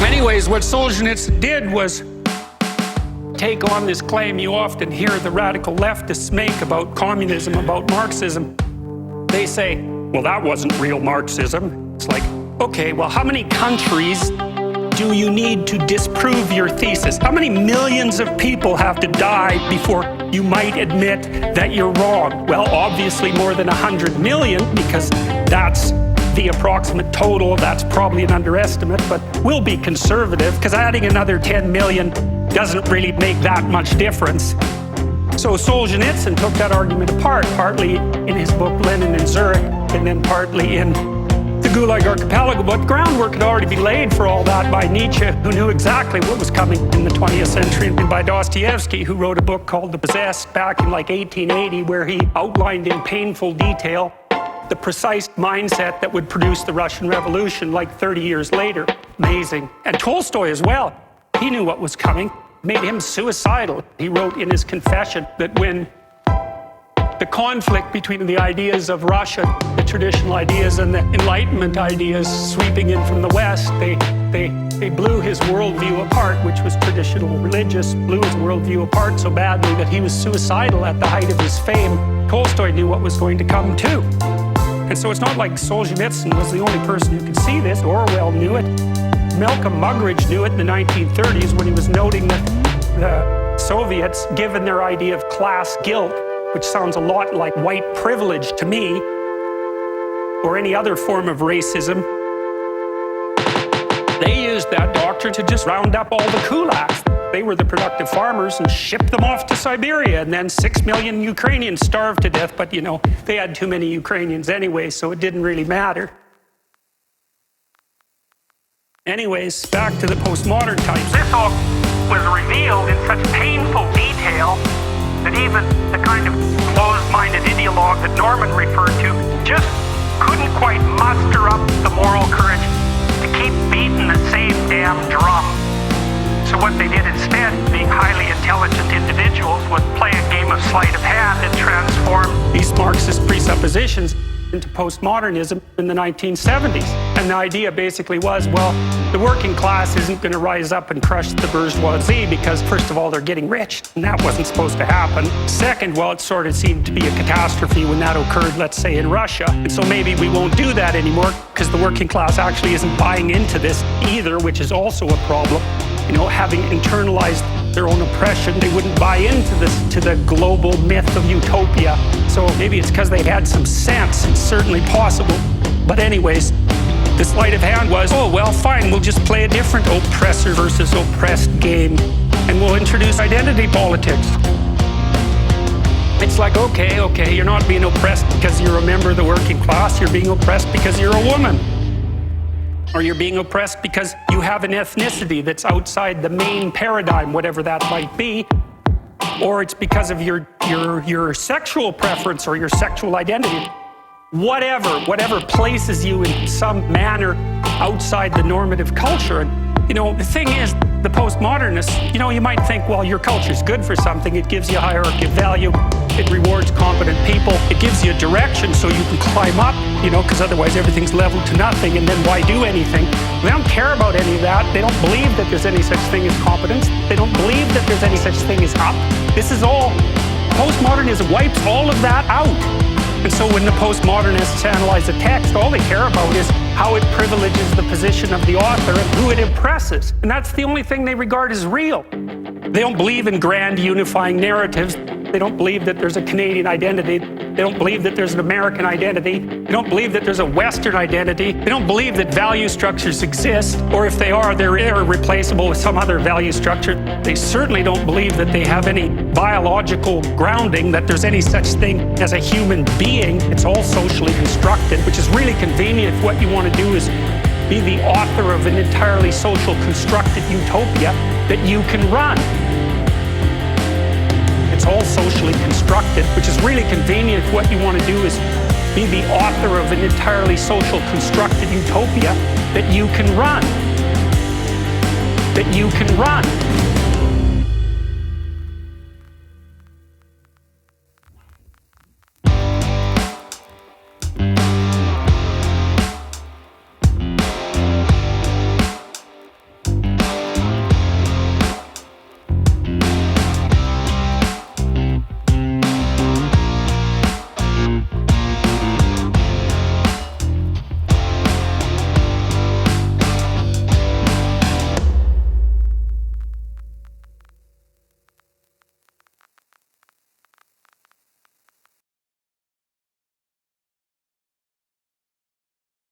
Anyways, what Solzhenitsyn did was take on this claim you often hear the radical leftists make about communism, about Marxism. They say, well, that wasn't real Marxism. It's like, okay, well, how many countries do you need to disprove your thesis? How many millions of people have to die before you might admit that you're wrong? Well, obviously more than 100 million, because that's the approximate total. That's probably an underestimate, but we'll be conservative, because adding another 10 million doesn't really make that much difference. So Solzhenitsyn took that argument apart, partly in his book Lenin in Zurich, and then partly in the Gulag Archipelago. But groundwork had already been laid for all that by Nietzsche, who knew exactly what was coming in the 20th century, and by Dostoevsky, who wrote a book called The Possessed back in like 1880, where he outlined in painful detail the precise mindset that would produce the Russian Revolution like 30 years later. Amazing. And Tolstoy as well. He knew what was coming. Made him suicidal. He wrote in his confession that when the conflict between the ideas of Russia, the traditional ideas, and the Enlightenment ideas sweeping in from the West, they blew his worldview apart, which was traditional religious, blew his worldview apart so badly that he was suicidal at the height of his fame. Tolstoy knew what was going to come too. And so it's not like Solzhenitsyn was the only person who could see this. Orwell knew it. Malcolm Muggeridge knew it in the 1930s when he was noting that the Soviets, given their idea of class guilt, which sounds a lot like white privilege to me, or any other form of racism, they used that doctrine to just round up all the kulaks. They were the productive farmers and shipped them off to Siberia, and then 6 million Ukrainians starved to death, but you know, they had too many Ukrainians anyway, so it didn't really matter. Anyways, back to the postmodern types. This all was revealed in such painful detail that even the kind of closed-minded ideologue that Norman referred to just couldn't quite muster up the moral courage to keep beating the same damn drum. So what they did instead, being highly intelligent individuals, was play a game of sleight of hand and transform these Marxist presuppositions into postmodernism in the 1970s. And the idea basically was, well, the working class isn't going to rise up and crush the bourgeoisie because, first of all, they're getting rich, and that wasn't supposed to happen. Second, well, it sort of seemed to be a catastrophe when that occurred, let's say, in Russia. And so maybe we won't do that anymore because the working class actually isn't buying into this either, which is also a problem. You know, having internalized their own oppression, they wouldn't buy into this, to the global myth of utopia. So maybe it's because they had some sense. It's certainly possible. But anyways, the sleight of hand was, oh, well, fine, we'll just play a different oppressor versus oppressed game, and we'll introduce identity politics. It's like, okay, you're not being oppressed because you're a member of the working class, you're being oppressed because you're a woman. Or you're being oppressed because you have an ethnicity that's outside the main paradigm, whatever that might be. Or it's because of your sexual preference or your sexual identity. Whatever places you in some manner outside the normative culture. And, you know, the thing is, the postmodernists, you know, you might think, well, your culture's good for something. It gives you a hierarchy of value. It rewards competent people. It gives you a direction so you can climb up, you know, because otherwise everything's leveled to nothing, and then why do anything? They don't care about any of that. They don't believe that there's any such thing as competence. They don't believe that there's any such thing as up. This is all, postmodernism wipes all of that out. And so when the postmodernists analyze a text, all they care about is how it privileges the position of the author and who it impresses. And that's the only thing they regard as real. They don't believe in grand unifying narratives. They don't believe that there's a Canadian identity. They don't believe that there's an American identity. They don't believe that there's a Western identity. They don't believe that value structures exist, or if they are, they're irreplaceable with some other value structure. They certainly don't believe that they have any biological grounding, that there's any such thing as a human being. It's all socially constructed, which is really convenient if what you want to do is be the author of an entirely social constructed utopia that you can run. It's all socially constructed, which is really convenient if what you want to do is be the author of an entirely social constructed utopia that you can run. That you can run.